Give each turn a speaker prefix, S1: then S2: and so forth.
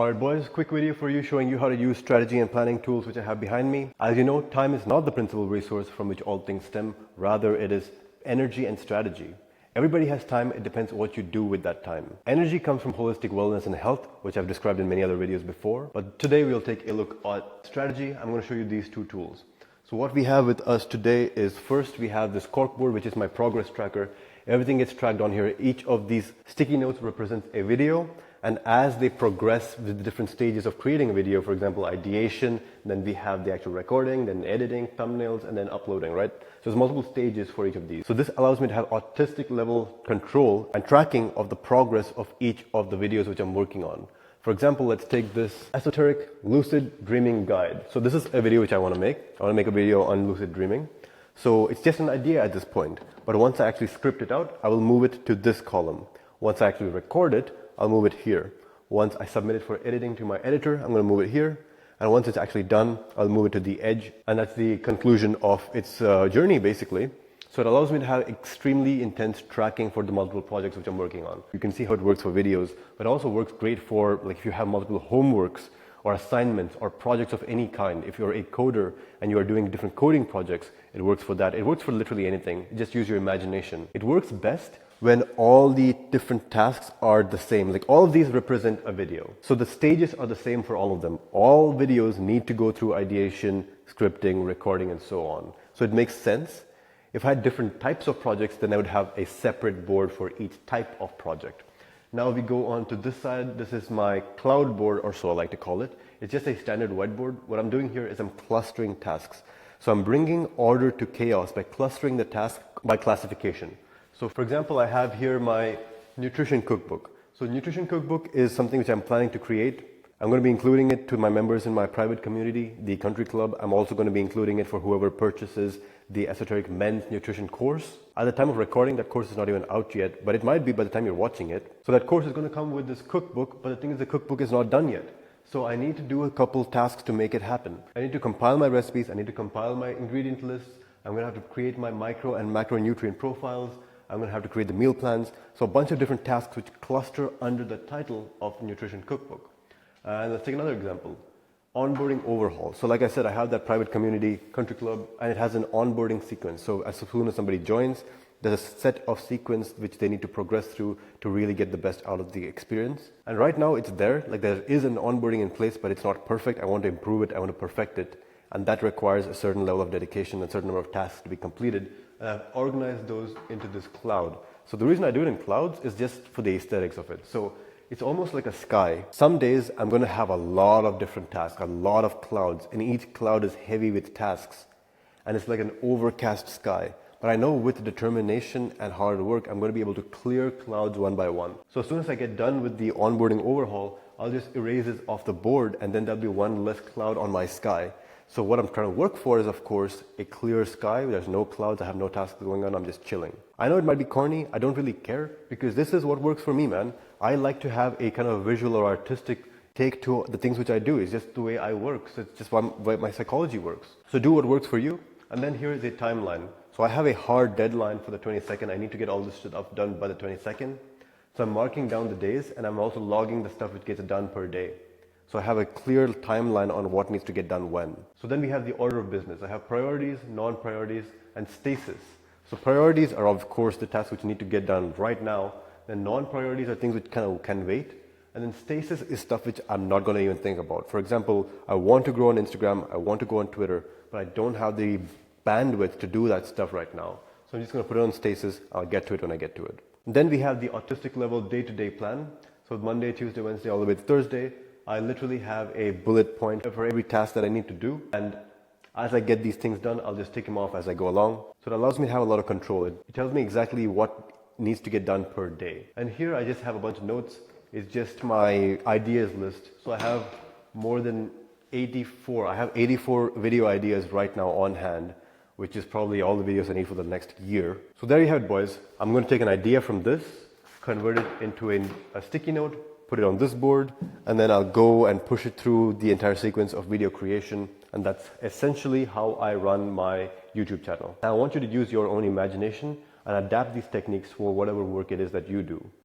S1: Alright boys, quick video for you showing you how to use strategy and planning tools which I have behind me. As you know, time is not the principal resource from which all things stem. Rather, it is energy and strategy. Everybody has time, it depends what you do with that time. Energy comes from holistic wellness and health, which I've described in many other videos before. But today we'll take a look at strategy. I'm going to show you these two tools. So what we have with us today is, first we have this Corkboard, which is my progress tracker. Everything gets tracked on here. Each of these sticky notes represents a video. And as they progress with the different stages of creating a video, for example, ideation, then we have the actual recording, then editing, thumbnails, and then uploading, right? So there's multiple stages for each of these. So this allows me to have artistic level control and tracking of the progress of each of the videos which I'm working on. For example, let's take this esoteric lucid dreaming guide. So this is a video which I want to make. I want to make a video on lucid dreaming. So it's just an idea at this point. But once I actually script it out, I will move it to this column. Once I actually record it, I'll move it here. Once I submit it for editing to my editor, I'm going to move it here. And once it's actually done, I'll move it to the edge. And that's the conclusion of its journey, basically. So it allows me to have extremely intense tracking for the multiple projects which I'm working on. You can see how it works for videos, but it also works great for, like, if you have multiple homeworks or assignments or projects of any kind. If you're a coder and you are doing different coding projects, it works for that. It works for literally anything. Just use your imagination. It works best when all the different tasks are the same. Like, all of these represent a video. So the stages are the same for all of them. All videos need to go through ideation, scripting, recording, and so on. So it makes sense. If I had different types of projects, then I would have a separate board for each type of project. Now we go on to this side. This is my cloud board, or so I like to call it. It's just a standard whiteboard. What I'm doing here is I'm clustering tasks. So I'm bringing order to chaos by clustering the task by classification. So for example, I have here my nutrition cookbook. So nutrition cookbook is something which I'm planning to create. I'm going to be including it to my members in my private community, the country club. I'm also going to be including it for whoever purchases the esoteric men's nutrition course. At the time of recording, that course is not even out yet, but it might be by the time you're watching it. So that course is going to come with this cookbook, but the thing is, the cookbook is not done yet. So I need to do a couple tasks to make it happen. I need to compile my recipes. I need to compile my ingredient lists. I'm going to have to create my micro and macronutrient profiles. I'm going to have to create the meal plans. So a bunch of different tasks which cluster under the title of Nutrition Cookbook. And let's take another example. Onboarding overhaul. So like I said, I have that private community country club, and it has an onboarding sequence. So as soon as somebody joins, there's a set of sequence which they need to progress through to really get the best out of the experience. And right now it's there, like there is an onboarding in place, but it's not perfect. I want to improve it. I want to perfect it. And that requires a certain level of dedication and a certain number of tasks to be completed. And I've organized those into this cloud. So the reason I do it in clouds is just for the aesthetics of it. So it's almost like a sky. Some days I'm going to have a lot of different tasks, a lot of clouds, and each cloud is heavy with tasks. And it's like an overcast sky. But I know with determination and hard work, I'm going to be able to clear clouds one by one. So as soon as I get done with the onboarding overhaul, I'll just erase it off the board, and then there'll be one less cloud on my sky. So what I'm trying to work for is, of course, a clear sky. There's no clouds. I have no tasks going on. I'm just chilling. I know it might be corny. I don't really care, because this is what works for me, man. I like to have a kind of visual or artistic take to the things which I do. It's just the way I work. So it's just why my psychology works. So do what works for you. And then here is a timeline. So I have a hard deadline for the 22nd. I need to get all this stuff done by the 22nd. So I'm marking down the days, and I'm also logging the stuff which gets done per day. So I have a clear timeline on what needs to get done when. So then we have the order of business. I have priorities, non-priorities, and stasis. So priorities are, of course, the tasks which need to get done right now. Then non-priorities are things which can wait. And then stasis is stuff which I'm not going to even think about. For example, I want to grow on Instagram, I want to go on Twitter, but I don't have the bandwidth to do that stuff right now. So I'm just going to put it on stasis. I'll get to it when I get to it. And then we have the autistic level day-to-day plan. So Monday, Tuesday, Wednesday, all the way to Thursday, I literally have a bullet point for every task that I need to do. And as I get these things done, I'll just tick them off as I go along. So it allows me to have a lot of control. It tells me exactly what needs to get done per day. And here I just have a bunch of notes. It's just my ideas list. So I have more than 84. I have 84 video ideas right now on hand, which is probably all the videos I need for the next year. So there you have it, boys. I'm going to take an idea from this, convert it into a sticky note, put it on this board, and then I'll go and push it through the entire sequence of video creation. And that's essentially how I run my YouTube channel. Now I want you to use your own imagination and adapt these techniques for whatever work it is that you do.